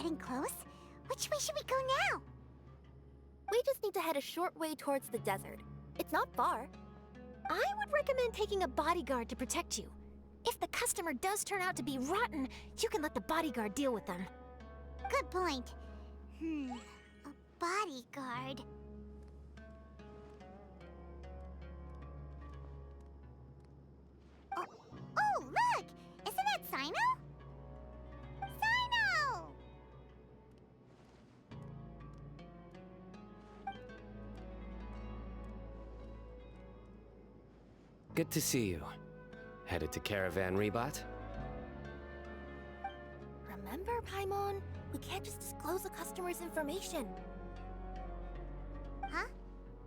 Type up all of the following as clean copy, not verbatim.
getting close. Which way should we go now? We just need to head a short way towards the desert. It's not far. I would recommend taking a bodyguard to protect you. If the customer does turn out to be rotten, you can let the bodyguard deal with them. Good point. A bodyguard. Oh, look! Isn't that Sino? Sino! Good to see you. Headed to Caravan Rebot? Remember, Paimon? We can't just disclose the customer's information. Huh?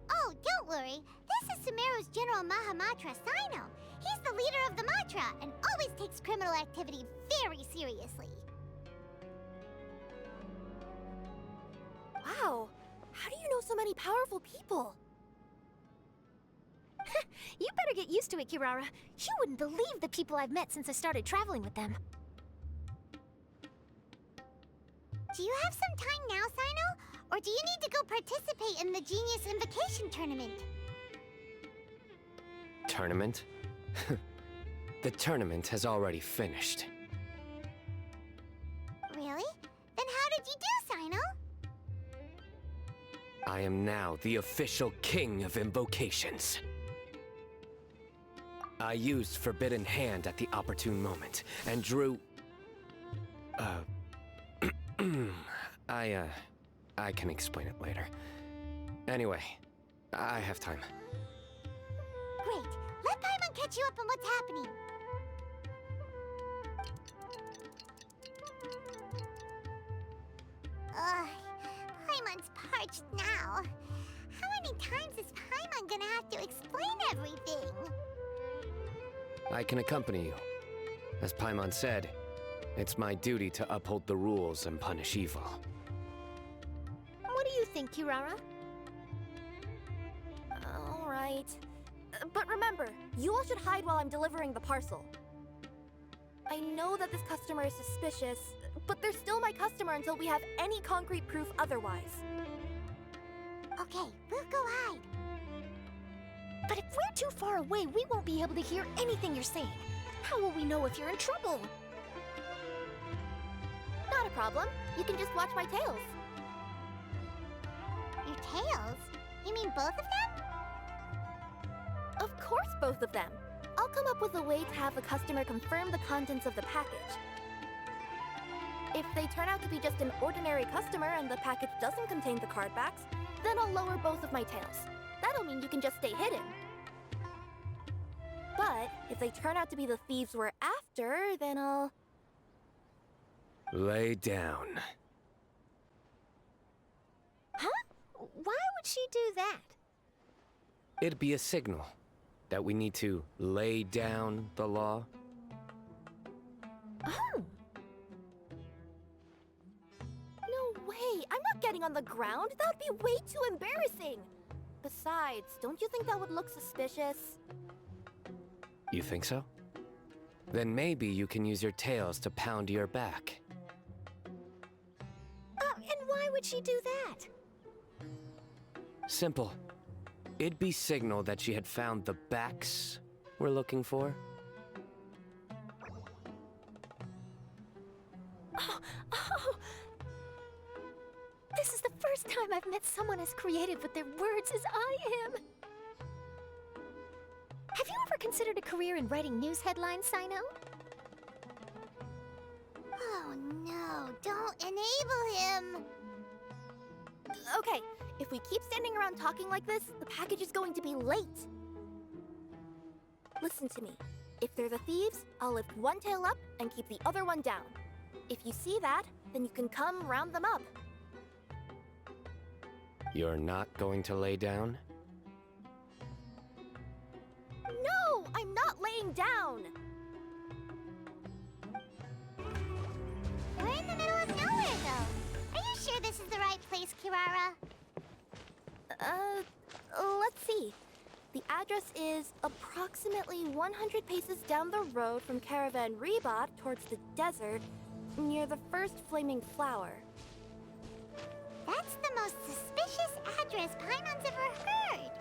Oh, don't worry. This is Sumeru's General Mahamatra, Sino. He's the leader of the Matra and always takes criminal activity very seriously. Wow! How do you know so many powerful people? You better get used to it, Kirara. You wouldn't believe the people I've met since I started traveling with them. Do you have some time now, Sino? Or do you need to go participate in the Genius Invocation Tournament? Tournament? The tournament has already finished. Really? Then how did you do, Sino? I am now the official king of invocations. I used Forbidden Hand at the opportune moment, and drew... I can explain it later. Anyway, I have time. Great. Let Paimon catch you up on what's happening. Ugh, Paimon's parched now. How many times is Paimon gonna have to explain everything? I can accompany you. As Paimon said, it's my duty to uphold the rules and punish evil. What do you think, Kirara? All right. But remember, you all should hide while I'm delivering the parcel. I know that this customer is suspicious, but they're still my customer until we have any concrete proof otherwise. Okay, we'll go hide. But if we're too far away, we won't be able to hear anything you're saying. How will we know if you're in trouble? Not a problem. You can just watch my tails. Your tails? You mean both of them? Of course, both of them. I'll come up with a way to have the customer confirm the contents of the package. If they turn out to be just an ordinary customer and the package doesn't contain the card backs, then I'll lower both of my tails. That'll mean you can just stay hidden. But if they turn out to be the thieves we're after, then I'll... Lay down. Huh? Why would she do that? It'd be a signal that we need to lay down the law. Oh! No way! I'm not getting on the ground! That would be way too embarrassing! Besides, don't you think that would look suspicious? You think so? Then maybe you can use your tails to pound your back. And why would she do that? Simple. It'd be signal that she had found the backs we're looking for. Oh! This is the first time I've met someone as creative with their words as I am. Have you ever considered a career in writing news headlines, Sino? Oh no, don't enable him! Okay, if we keep standing around talking like this, the package is going to be late. Listen to me. If they're the thieves, I'll lift one tail up and keep the other one down. If you see that, then you can come round them up. You're not going to lay down? No, I'm not laying down! We're in the middle of nowhere, though. Are you sure this is the right place, Kirara? Let's see. The address is approximately 100 paces down the road from Caravan Rebot towards the desert, Near the first flaming flower. That's the most suspicious address Paimon's ever heard.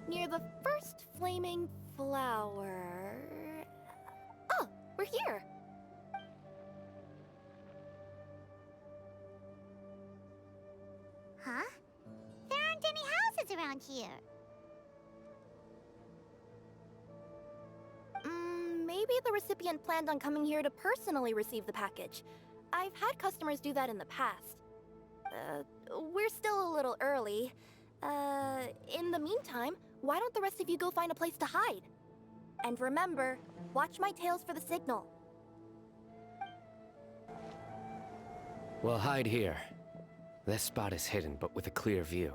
Near the first flaming flower... Oh, we're here! Huh? There aren't any houses around here. Maybe the recipient planned on coming here to personally receive the package. I've had customers do that in the past. We're still a little early. In the meantime, why don't the rest of you go find a place to hide? And remember, watch my tails for the signal. We'll hide here. This spot is hidden, but with a clear view.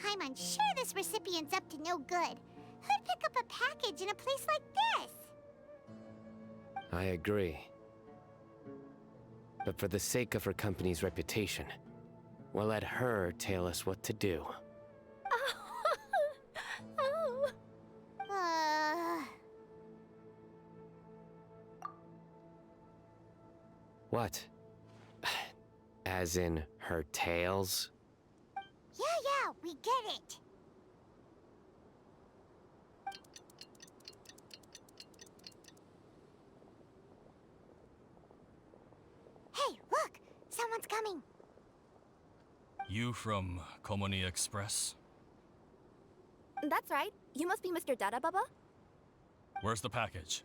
Paimon's sure this recipient's up to no good. Who'd pick up a package in a place like this? I agree. But for the sake of her company's reputation, we'll let her tell us what to do. Oh. What? As in her tails? Yeah, we get it. Hey, look! Someone's coming. You from Culminate Express? That's right. You must be Mr. Dada Baba? Where's the package?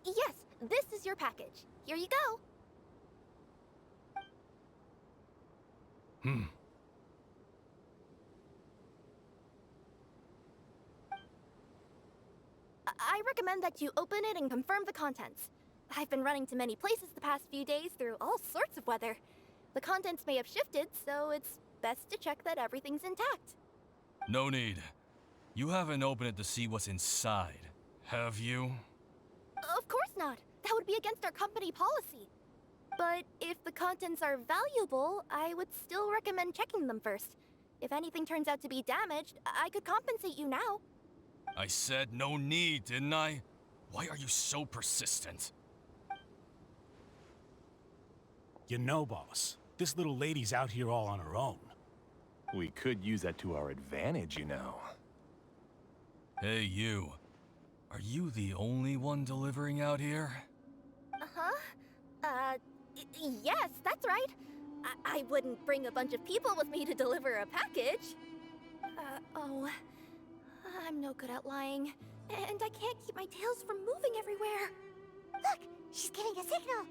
Yes. This is your package. Here you go. I recommend that you open it and confirm the contents. I've been running to many places the past few days through all sorts of weather. The contents may have shifted, so it's best to check that everything's intact. No need. You haven't opened it to see what's inside, have you? Of course not. That would be against our company policy. But if the contents are valuable, I would still recommend checking them first. If anything turns out to be damaged, I could compensate you now. I said no need, didn't I? Why are you so persistent? You know, boss, this little lady's out here all on her own. We could use that to our advantage, you know. Hey, you. Are you the only one delivering out here? Yes, that's right. I wouldn't bring a bunch of people with me to deliver a package. I'm no good at lying. And I can't keep my tails from moving everywhere. Look, she's giving a signal.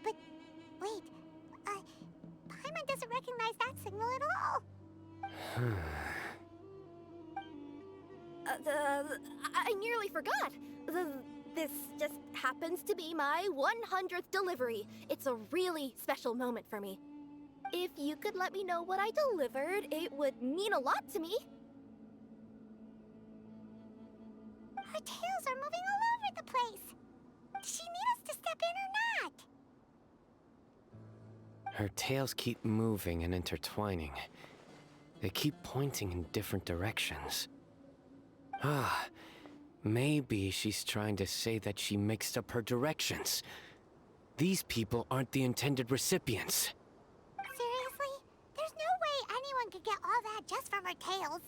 But wait, Paimon doesn't recognize that signal at all. I nearly forgot. This just happens to be my 100th delivery. It's a really special moment for me. If you could let me know what I delivered, it would mean a lot to me. Her tails are moving all over the place. Does she need us to step in or not? Her tails keep moving and intertwining. They keep pointing in different directions. Maybe she's trying to say that she mixed up her directions. These people aren't the intended recipients. Seriously? There's no way anyone could get all that just from her tails.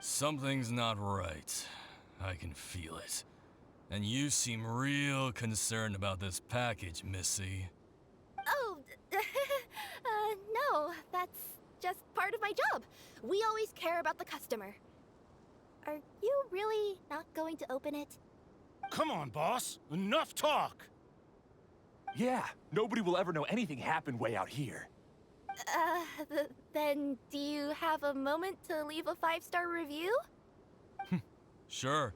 Something's not right. I can feel it. And you seem real concerned about this package, Missy. Oh, no, that's just part of my job. We always care about the customer. Are you really not going to open it? Come on, boss. Enough talk. Yeah, nobody will ever know anything happened way out here. Then do you have a moment to leave a 5-star review? Sure.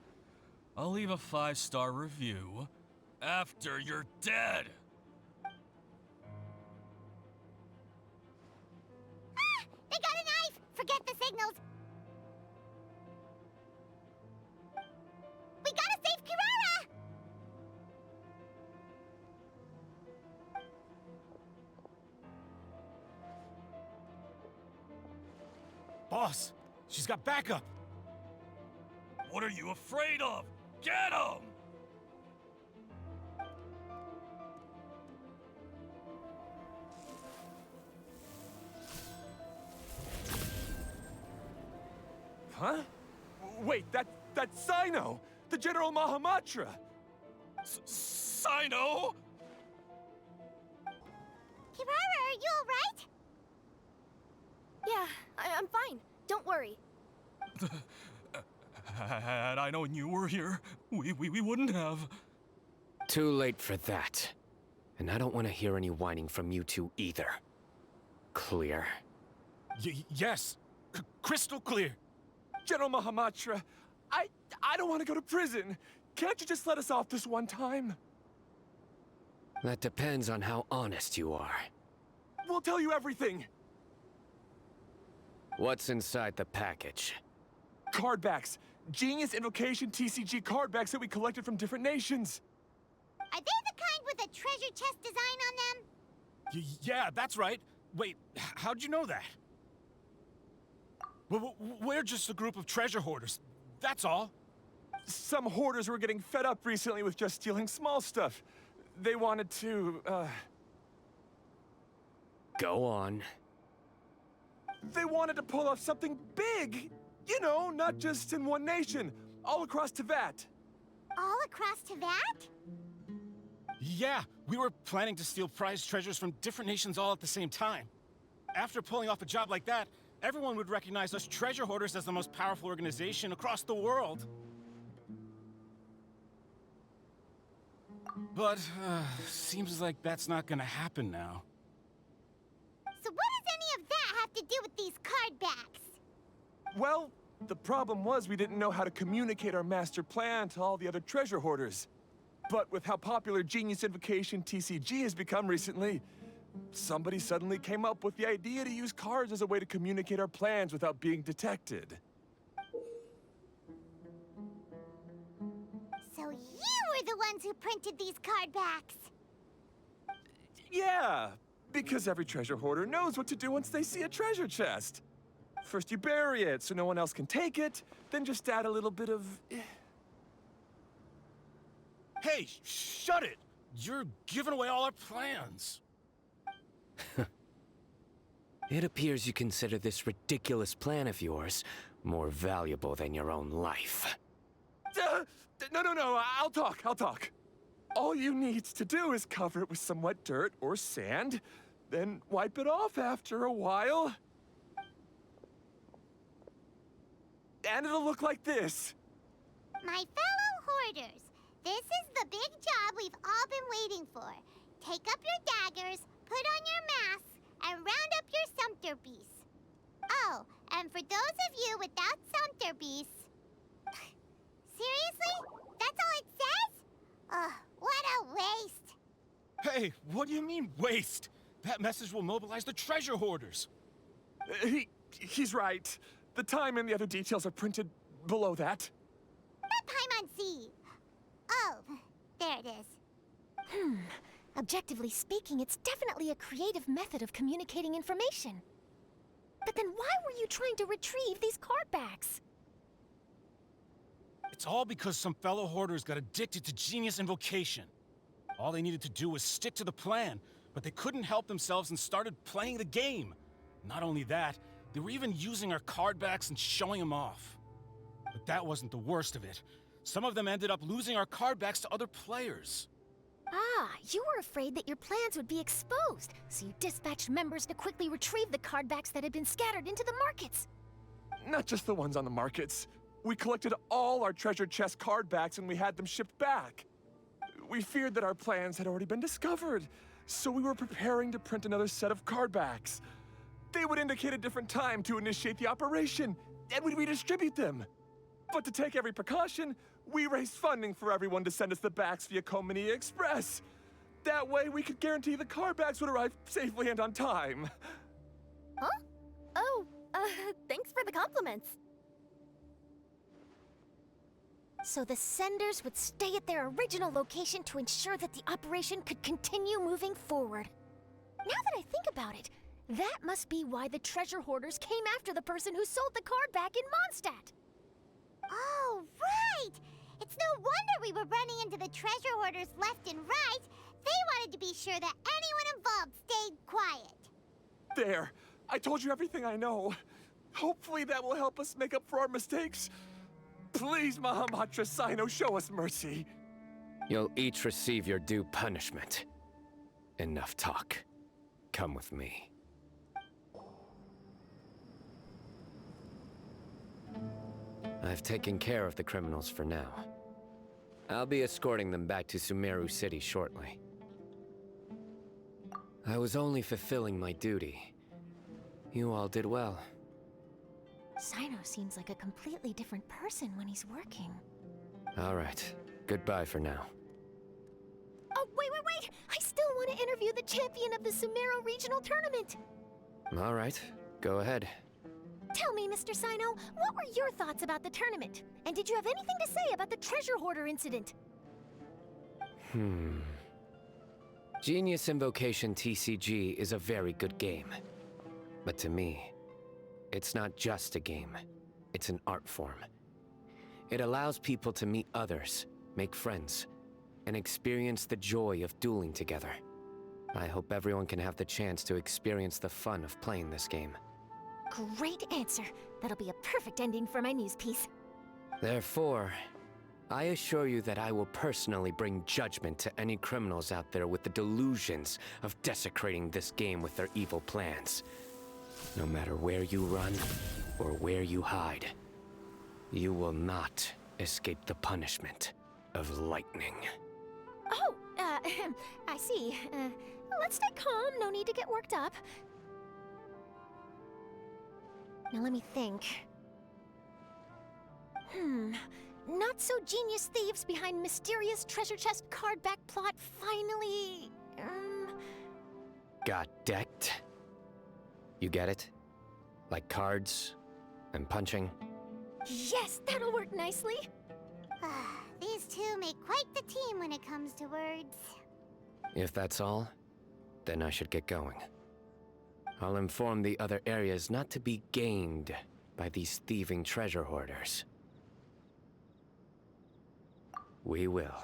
I'll leave a 5-star review after you're dead. They got a knife! Forget the signals! We gotta save Kirara! Boss, she's got backup. What are you afraid of? Get him! Huh? Wait, that's Sino! The General Mahamatra! Sino? Kirara, are you alright? Yeah, I'm fine. Don't worry. Had I known you were here, we wouldn't have. Too late for that. And I don't want to hear any whining from you two either. Clear? Yes. Crystal clear. General Mahamatra, I don't want to go to prison. Can't you just let us off this one time? That depends on how honest you are. We'll tell you everything. What's inside the package? Cardbacks. Genius Invocation TCG cardbacks that we collected from different nations. Are they the kind with a treasure chest design on them? Yeah, that's right. Wait, how'd you know that? We're just a group of treasure hoarders. That's all. Some hoarders were getting fed up recently with just stealing small stuff. They wanted to, Go on. They wanted to pull off something big! You know, not just in one nation, all across Teyvant. All across Teyvant? Yeah, we were planning to steal prized treasures from different nations all at the same time. After pulling off a job like that, everyone would recognize us treasure hoarders as the most powerful organization across the world. But, seems like that's not gonna happen now. So what does any of that have to do with these card backs? Well, the problem was we didn't know how to communicate our master plan to all the other treasure hoarders. But with how popular Genius Invocation TCG has become recently, somebody suddenly came up with the idea to use cards as a way to communicate our plans without being detected. So you were the ones who printed these card backs. Yeah, because every treasure hoarder knows what to do once they see a treasure chest. First you bury it so no one else can take it, then just add a little bit of... Hey, shut it! You're giving away all our plans. It appears you consider this ridiculous plan of yours more valuable than your own life. No, I'll talk. All you need to do is cover it with some wet dirt or sand, then wipe it off after a while. And it'll look like this. My fellow hoarders, this is the big job we've all been waiting for. Take up your daggers, put on your masks, and round up your sumpter beasts. Oh, and for those of you without sumpter beasts... Seriously? That's all it says? Ugh, what a waste. Hey, what do you mean, waste? That message will mobilize the treasure hoarders. He's right. The time and the other details are printed below that. That Paimon C. Oh, there it is. Objectively speaking, it's definitely a creative method of communicating information. But then why were you trying to retrieve these card backs? It's all because some fellow hoarders got addicted to Genius Invocation. All they needed to do was stick to the plan, but they couldn't help themselves and started playing the game. Not only that, they were even using our card backs and showing them off. But that wasn't the worst of it. Some of them ended up losing our card backs to other players. Ah, you were afraid that your plans would be exposed, so you dispatched members to quickly retrieve the card backs that had been scattered into the markets. Not just the ones on the markets. We collected all our treasure chest card backs and we had them shipped back. We feared that our plans had already been discovered, so we were preparing to print another set of card backs. They would indicate a different time to initiate the operation, and we'd redistribute them. But to take every precaution, we raised funding for everyone to send us the backs via Culminate Express. That way, we could guarantee the card backs would arrive safely and on time. Huh? Oh, thanks for the compliments. So the senders would stay at their original location to ensure that the operation could continue moving forward. Now that I think about it, That must be why the treasure hoarders came after the person who sold the card back in Mondstadt. Oh, right! It's no wonder we were running into the treasure hoarders left and right. They wanted to be sure that anyone involved stayed quiet. There! I told you everything I know. Hopefully that will help us make up for our mistakes. Please, Mahamatra Sino, show us mercy. You'll each receive your due punishment. Enough talk. Come with me. I've taken care of the criminals for now. I'll be escorting them back to Sumeru City shortly. I was only fulfilling my duty. You all did well. Sino seems like a completely different person when he's working. All right. Goodbye for now. Oh, wait! I still want to interview the champion of the Sumeru Regional Tournament! All right. Go ahead. Tell me, Mr. Sino, what were your thoughts about the tournament? And did you have anything to say about the treasure hoarder incident? Genius Invocation TCG is a very good game. But to me, it's not just a game. It's an art form. It allows people to meet others, make friends, and experience the joy of dueling together. I hope everyone can have the chance to experience the fun of playing this game. Great answer. That'll be a perfect ending for my news piece. Therefore, I assure you that I will personally bring judgment to any criminals out there with the delusions of desecrating this game with their evil plans. No matter where you run or where you hide, you will not escape the punishment of lightning. Oh, I see. Let's stay calm. No need to get worked up. Now let me think. Not so genius thieves behind mysterious treasure chest card back plot finally... Got decked? You get it? Like cards and punching? Yes, that'll work nicely. These two make quite the team when it comes to words. If that's all, then I should get going. I'll inform the other areas not to be gamed by these thieving treasure hoarders. We will.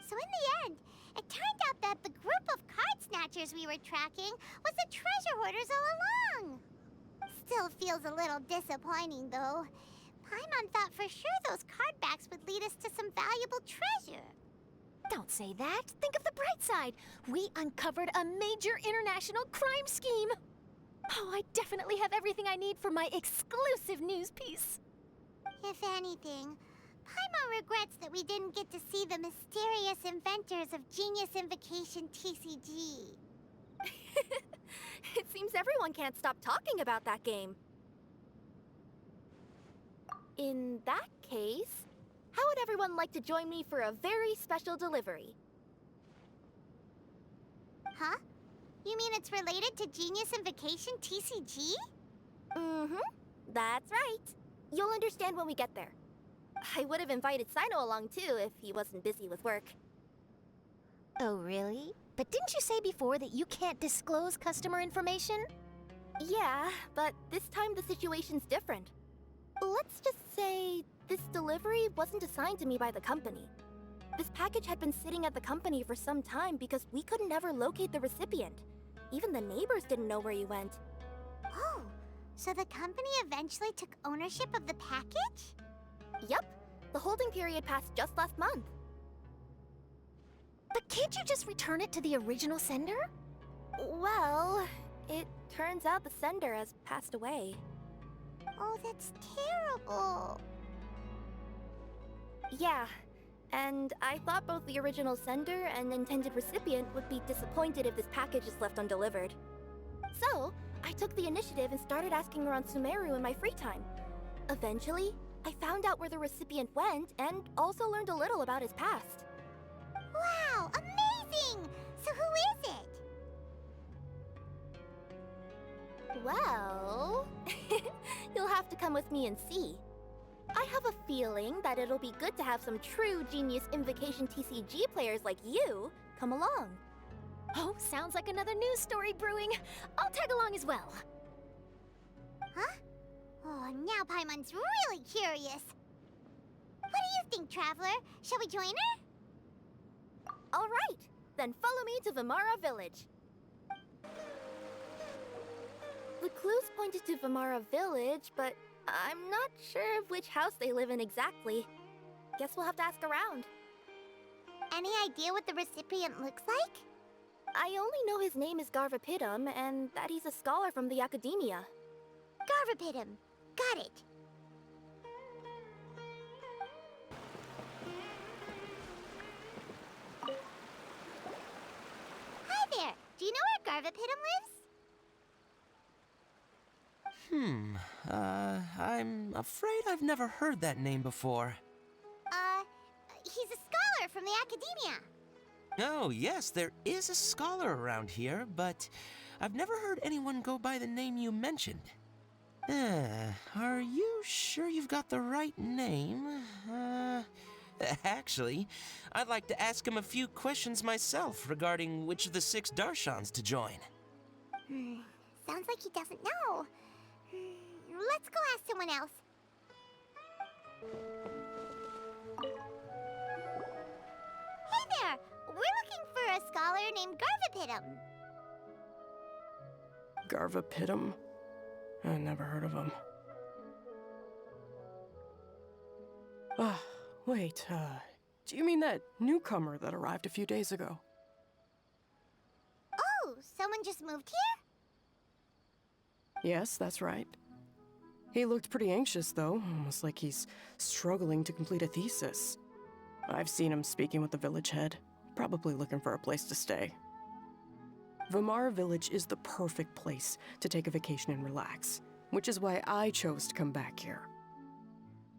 So in the end, it turned out that the group of card snatchers we were tracking was the treasure hoarders all along. Still feels a little disappointing, though. Paimon thought for sure those card backs would lead us to some valuable treasure. Don't say that. Think of the bright side. We uncovered a major international crime scheme. Oh, I definitely have everything I need for my exclusive news piece. If anything, Paimon regrets that we didn't get to see the mysterious inventors of Genius Invocation TCG. It seems everyone can't stop talking about that game. In that case, how would everyone like to join me for a very special delivery? Huh? You mean it's related to Genius Invocation TCG? Mm-hmm. That's right. You'll understand when we get there. I would have invited Sino along too if he wasn't busy with work. Oh, really? But didn't you say before that you can't disclose customer information? Yeah, but this time the situation's different. Let's just say this delivery wasn't assigned to me by the company. This package had been sitting at the company for some time because we could never locate the recipient. Even the neighbors didn't know where he went. Oh, so the company eventually took ownership of the package? Yup, the holding period passed just last month. But can't you just return it to the original sender? Well, it turns out the sender has passed away. Oh, that's terrible. Yeah, and I thought both the original sender and intended recipient would be disappointed if this package is left undelivered. So, I took the initiative and started asking around Sumeru in my free time. Eventually, I found out where the recipient went and also learned a little about his past. Wow, amazing! So who is it? Well, you'll have to come with me and see. I have a feeling that it'll be good to have some true Genius Invocation TCG players like you come along. Oh, sounds like another news story brewing. I'll tag along as well. Huh? Oh, now Paimon's really curious. What do you think, Traveler? Shall we join her? All right, then follow me to Vimara Village. The clues pointed to Vimara Village, but I'm not sure of which house they live in exactly. Guess we'll have to ask around. Any idea what the recipient looks like? I only know his name is Garvapidum and that he's a scholar from the Academia. Garvapidum. Got it. Hi there. Do you know where Garvapidum lives? I'm afraid I've never heard that name before. He's a scholar from the Academia. Oh, yes, there is a scholar around here, but I've never heard anyone go by the name you mentioned. Are you sure you've got the right name? Actually, I'd like to ask him a few questions myself regarding which of the 6 Darshans to join. Sounds like he doesn't know. Let's go ask someone else. Hey there! We're looking for a scholar named Garvapidum. Garvapidum? I never heard of him. Wait, do you mean that newcomer that arrived a few days ago? Oh, someone just moved here? Yes, that's right. He looked pretty anxious, though, almost like he's struggling to complete a thesis. I've seen him speaking with the village head, probably looking for a place to stay. Vimara Village is the perfect place to take a vacation and relax, which is why I chose to come back here.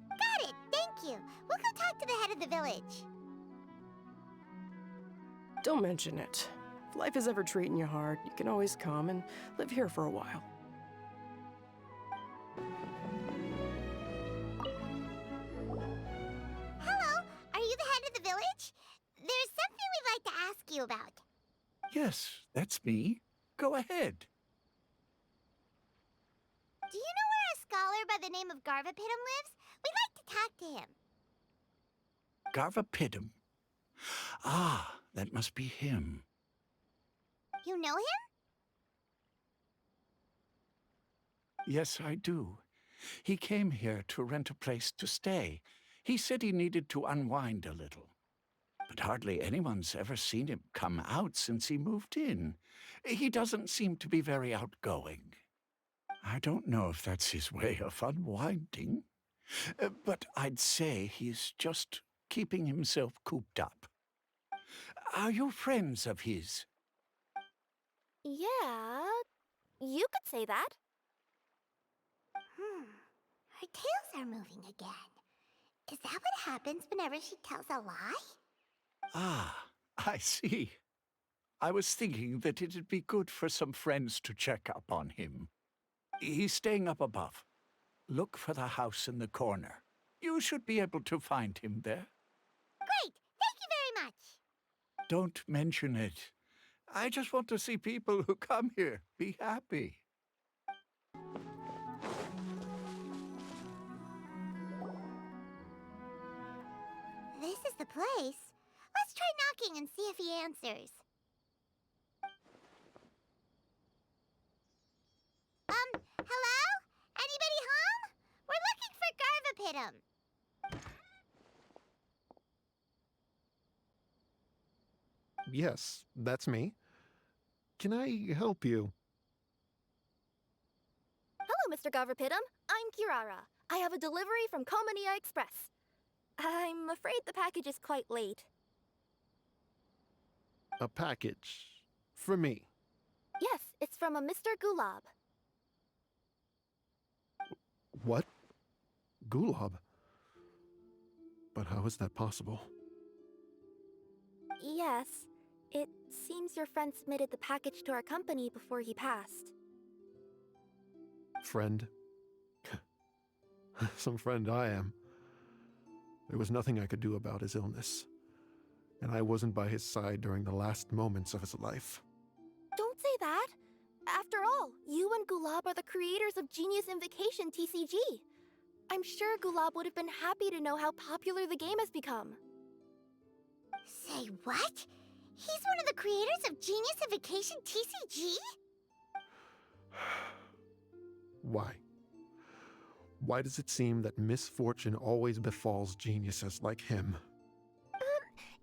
Got it, thank you. We'll go talk to the head of the village. Don't mention it. If life is ever treating you hard, you can always come and live here for a while. Hello, are you the head of the village? There's something we'd like to ask you about. Yes, that's me. Go ahead. Do you know where a scholar by the name of Garvapidum lives? We'd like to talk to him. Garvapidum. Ah, that must be him. You know him? Yes, I do. He came here to rent a place to stay. He said he needed to unwind a little. But hardly anyone's ever seen him come out since he moved in. He doesn't seem to be very outgoing. I don't know if that's his way of unwinding, but I'd say he's just keeping himself cooped up. Are you friends of his? Yeah, you could say that. Her tails are moving again. Is that what happens whenever she tells a lie? Ah, I see. I was thinking that it'd be good for some friends to check up on him. He's staying up above. Look for the house in the corner. You should be able to find him there. Great! Thank you very much! Don't mention it. I just want to see people who come here be happy. This is the place. Let's try knocking and see if he answers. Hello? Anybody home? We're looking for Garvapidum. Yes, that's me. Can I help you? Hello, Mr. Garvapidum. I'm Kirara. I have a delivery from Culminate Express. I'm afraid the package is quite late. A package. For me. Yes, it's from a Mr. Gulab. What? Gulab? But how is that possible? Yes, it seems your friend submitted the package to our company before he passed. Friend? Some friend I am. There was nothing I could do about his illness, and I wasn't by his side during the last moments of his life. Gulab are the creators of Genius Invocation TCG. I'm sure Gulab would have been happy to know how popular the game has become. Say what? He's one of the creators of Genius Invocation TCG? Why? Why does it seem that misfortune always befalls geniuses like him?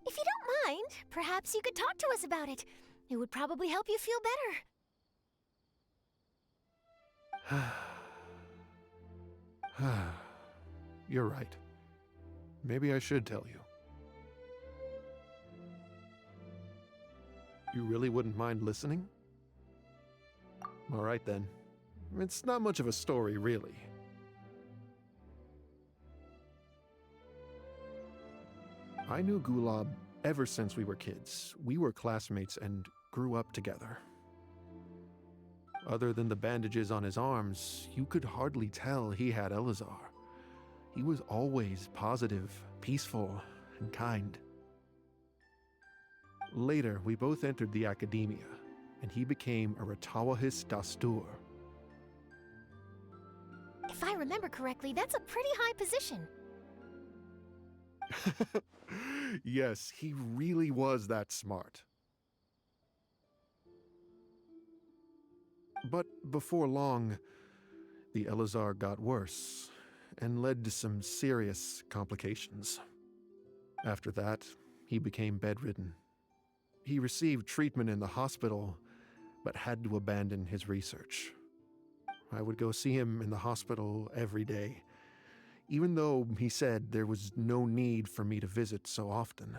If you don't mind, perhaps you could talk to us about it. It would probably help you feel better. You're right. Maybe I should tell you. You really wouldn't mind listening? All right then. It's not much of a story, really. I knew Gulab ever since we were kids. We were classmates and grew up together. Other than the bandages on his arms, you could hardly tell he had Elazar. He was always positive, peaceful, and kind. Later, we both entered the academia, and he became a Ratawahis Dastur. If I remember correctly, that's a pretty high position. Yes, he really was that smart. But before long, the Elazar got worse and led to some serious complications. After that, he became bedridden. He received treatment in the hospital, but had to abandon his research. I would go see him in the hospital every day, even though he said there was no need for me to visit so often.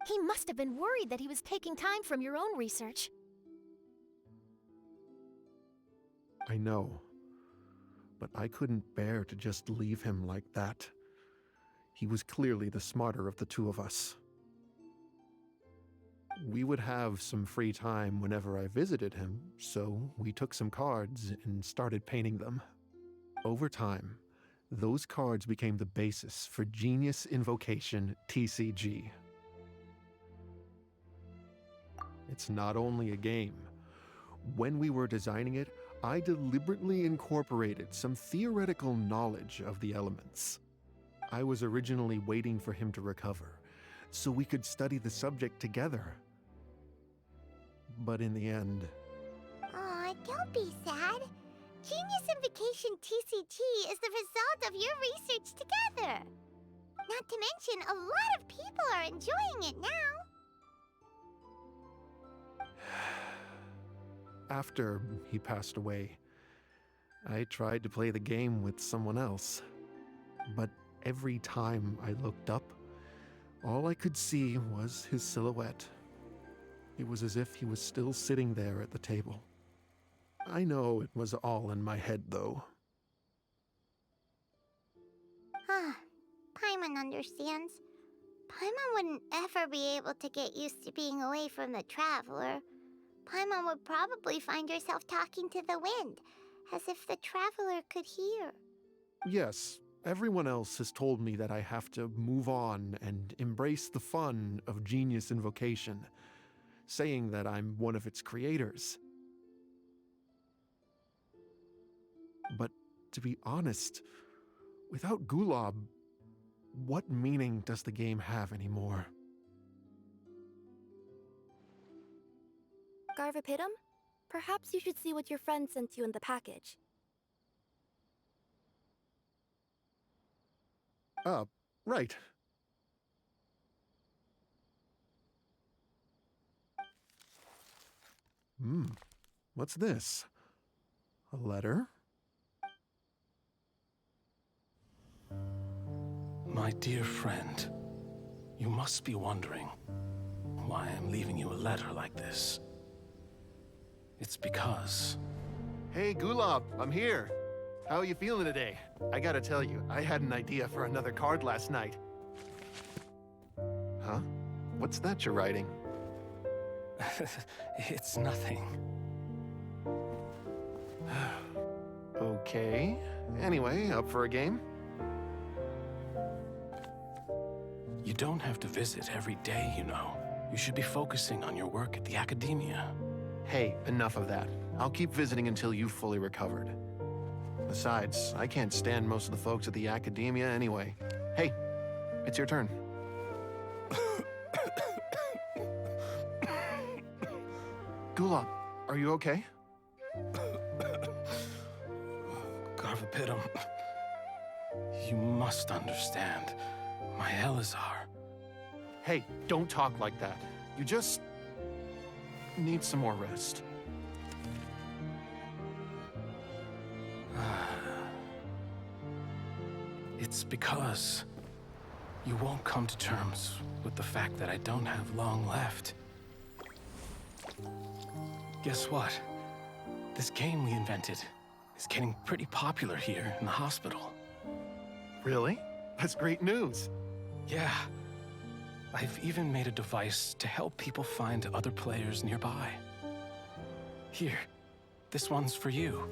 He must have been worried that he was taking time from your own research. I know, but I couldn't bear to just leave him like that. He was clearly the smarter of the two of us. We would have some free time whenever I visited him, so we took some cards and started painting them. Over time, those cards became the basis for Genius Invocation TCG. It's not only a game. When we were designing it, I deliberately incorporated some theoretical knowledge of the elements. I was originally waiting for him to recover, so we could study the subject together. But in the end... Aw, don't be sad. Genius Invocation TCG is the result of your research together. Not to mention, a lot of people are enjoying it now. After he passed away, I tried to play the game with someone else. But every time I looked up, all I could see was his silhouette. It was as if he was still sitting there at the table. I know it was all in my head, though. Paimon understands. Paimon wouldn't ever be able to get used to being away from the Traveler. Paimon would probably find herself talking to the wind, as if the Traveler could hear. Yes, everyone else has told me that I have to move on and embrace the fun of Genius Invocation, saying that I'm one of its creators. But to be honest, without Gulab, what meaning does the game have anymore? Garvapidum, perhaps you should see what your friend sent you in the package. Right. What's this? A letter? My dear friend, you must be wondering why I'm leaving you a letter like this. It's because... Hey, Gulab, I'm here. How are you feeling today? I gotta tell you, I had an idea for another card last night. Huh? What's that you're writing? It's nothing. Okay. Anyway, up for a game? You don't have to visit every day, you know. You should be focusing on your work at the academia. Hey, enough of that. I'll keep visiting until you've fully recovered. Besides, I can't stand most of the folks at the academia anyway. Hey, it's your turn. Gulab, are you okay? Garvapitum, you must understand. My Elazar. Hey, don't talk like that. You just need some more rest. It's because you won't come to terms with the fact that I don't have long left. Guess what? This game we invented is getting pretty popular here in the hospital. Really? That's great news. Yeah. I've even made a device to help people find other players nearby. Here, this one's for you.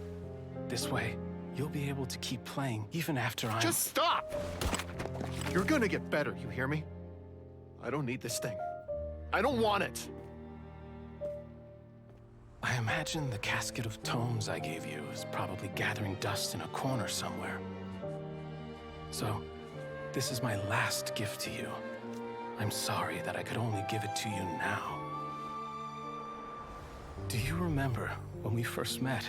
This way, you'll be able to keep playing even after I'm— Just stop! You're gonna get better, you hear me? I don't need this thing. I don't want it! I imagine the casket of tomes I gave you is probably gathering dust in a corner somewhere. So, this is my last gift to you. I'm sorry that I could only give it to you now. Do you remember when we first met?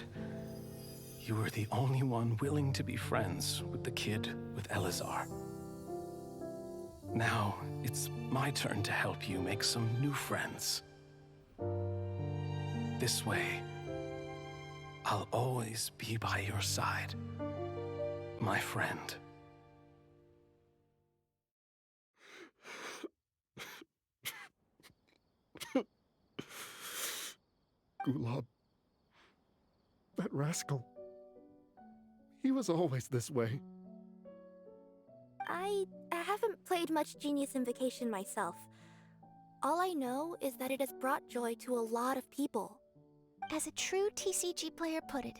You were the only one willing to be friends with the kid with Elazar. Now, it's my turn to help you make some new friends. This way, I'll always be by your side, my friend. Gulab. That rascal. He was always this way. I haven't played much Genius Invocation myself. All I know is that it has brought joy to a lot of people. As a true TCG player put it,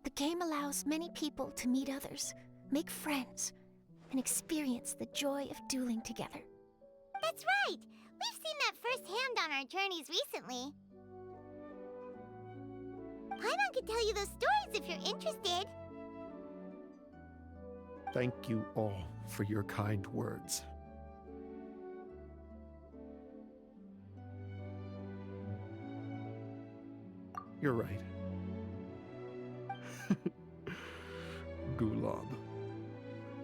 the game allows many people to meet others, make friends, and experience the joy of dueling together. That's right! We've seen that firsthand on our journeys recently. Paimon could tell you those stories if you're interested. Thank you all for your kind words. You're right. Gulab.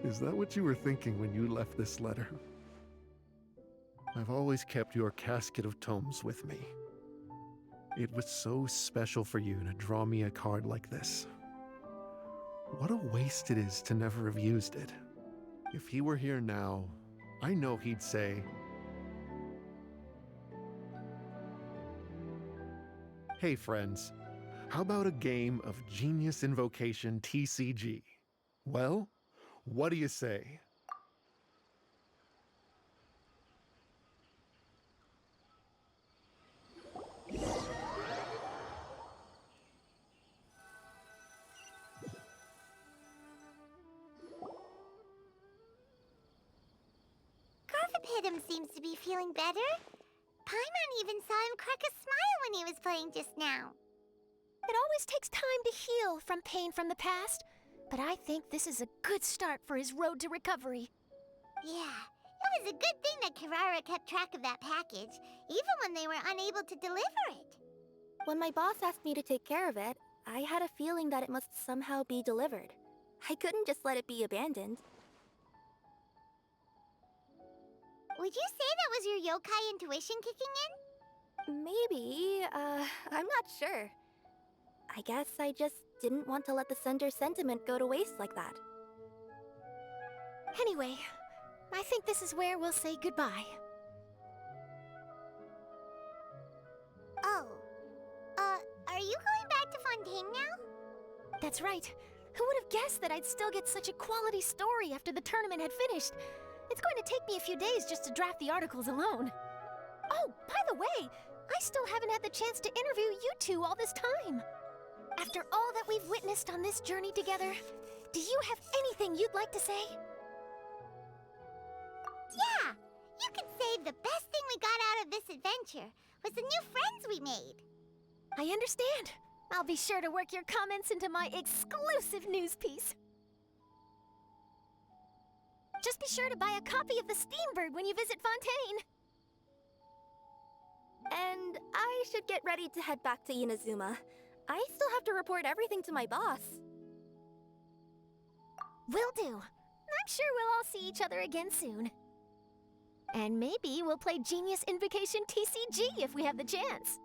Is that what you were thinking when you left this letter? I've always kept your casket of tomes with me. It was so special for you to draw me a card like this. What a waste it is to never have used it. If he were here now, I know he'd say, "Hey friends, how about a game of Genius Invocation TCG? Well, what do you say?" Garvapitum seems to be feeling better. Paimon even saw him crack a smile when he was playing just now. It always takes time to heal from pain from the past, but I think this is a good start for his road to recovery. Yeah, it was a good thing that Kirara kept track of that package, even when they were unable to deliver it. When my boss asked me to take care of it, I had a feeling that it must somehow be delivered. I couldn't just let it be abandoned. Would you say that was your yokai intuition kicking in? Maybe, I'm not sure. I guess I just didn't want to let the sender's sentiment go to waste like that. Anyway, I think this is where we'll say goodbye. Oh. Are you going back to Fontaine now? That's right. Who would have guessed that I'd still get such a quality story after the tournament had finished? It's going to take me a few days just to draft the articles alone. Oh, by the way, I still haven't had the chance to interview you two all this time. After all that we've witnessed on this journey together, do you have anything you'd like to say? Yeah! You could say the best thing we got out of this adventure was the new friends we made. I understand. I'll be sure to work your comments into my exclusive news piece. Just be sure to buy a copy of the Steambird when you visit Fontaine. And I should get ready to head back to Inazuma. I still have to report everything to my boss. Will do. I'm sure we'll all see each other again soon. And maybe we'll play Genius Invocation TCG if we have the chance.